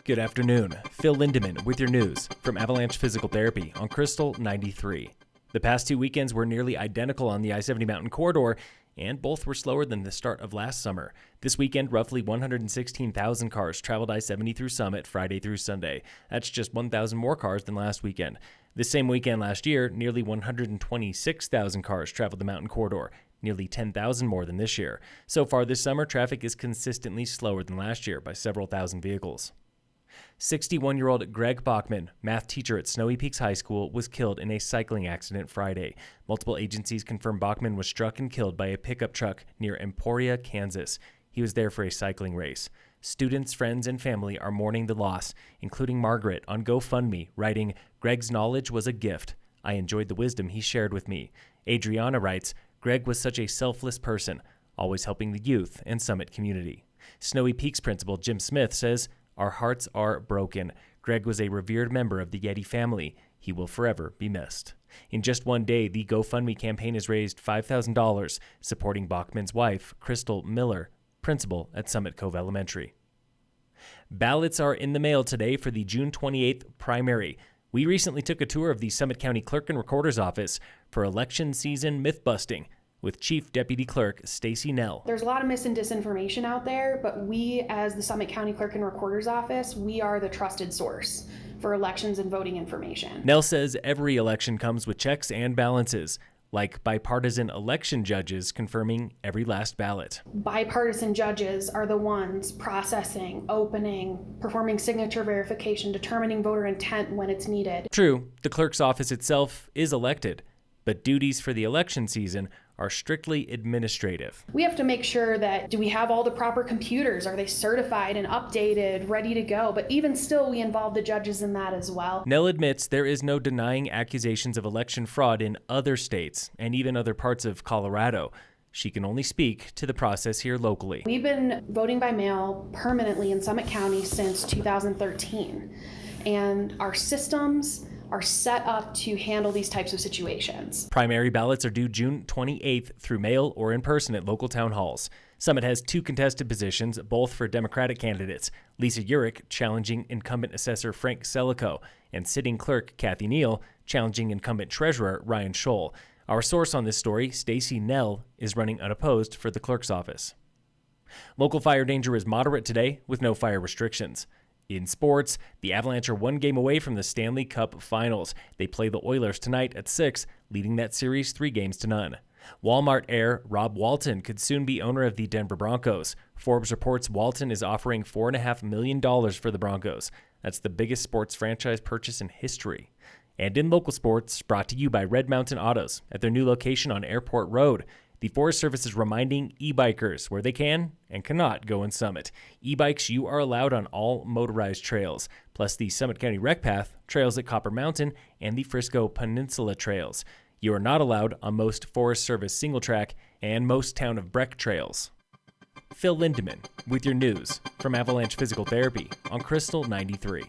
Good afternoon. Phil Lindemann with your news from Avalanche Physical Therapy on Krystal 93. The past 2 weekends were nearly identical on the I-70 Mountain Corridor, and both were slower than the start of last summer. This weekend, roughly 116,000 cars traveled I-70 through Summit Friday through Sunday. That's just 1,000 more cars than last weekend. This same weekend last year, nearly 126,000 cars traveled the Mountain Corridor, nearly 10,000 more than this year. So far this summer, traffic is consistently slower than last year by several thousand vehicles. 61-year-old Greg Bachman, math teacher at Snowy Peaks High School, was killed in a cycling accident Friday. Multiple agencies confirm Bachman was struck and killed by a pickup truck near Emporia, Kansas. He was there for a cycling race. Students, friends, and family are mourning the loss, including Margaret on GoFundMe, writing, "Greg's knowledge was a gift. I enjoyed the wisdom he shared with me." Adriana writes, "Greg was such a selfless person, always helping the youth and Summit community." Snowy Peaks principal Jim Smith says, "Our hearts are broken. Greg was a revered member of the Yeti family. He will forever be missed." In just one day, the GoFundMe campaign has raised $5,000, supporting Bachman's wife, Krystal Miller, principal at Summit Cove Elementary. Ballots are in the mail today for the June 28th primary. We recently took a tour of the Summit County Clerk and Recorder's office for election season myth-busting with Chief Deputy Clerk Stacy Nell. There's a lot of mis and disinformation out there, but we, as the Summit County Clerk and Recorder's Office, we are the trusted source for elections and voting information. Nell says every election comes with checks and balances, like bipartisan election judges confirming every last ballot. Bipartisan judges are the ones processing, opening, performing signature verification, determining voter intent when it's needed. True, the clerk's office itself is elected, but duties for the election season are strictly administrative. We have to make sure that, do we have all the proper computers? Are they certified and updated, ready to go? But even still, we involve the judges in that as well. Nell admits there is no denying accusations of election fraud in other states and even other parts of Colorado. She can only speak to the process here locally. We've been voting by mail permanently in Summit County since 2013, and our systems are set up to handle these types of situations. Primary ballots are due June 28th through mail or in person at local town halls. Summit has 2 contested positions, both for Democratic candidates. Lisa Urich challenging incumbent assessor Frank Selico, and sitting clerk Kathy Neal challenging incumbent treasurer Ryan Scholl. Our source on this story, Stacy Nell, is running unopposed for the clerk's office. Local fire danger is moderate today with no fire restrictions. In sports, the Avalanche are 1 game away from the Stanley Cup Finals. They play the Oilers tonight at 6, leading that series 3-0. Walmart heir Rob Walton could soon be owner of the Denver Broncos. Forbes reports Walton is offering $4.5 million for the Broncos. That's the biggest sports franchise purchase in history. And in local sports, brought to you by Red Mountain Autos at their new location on Airport Road. The Forest Service is reminding e-bikers where they can and cannot go in Summit. E-bikes, you are allowed on all motorized trails, plus the Summit County Rec Path, trails at Copper Mountain, and the Frisco Peninsula trails. You are not allowed on most Forest Service single track and most Town of Breck trails. Phil Lindemann with your news from Avalanche Physical Therapy on Krystal 93.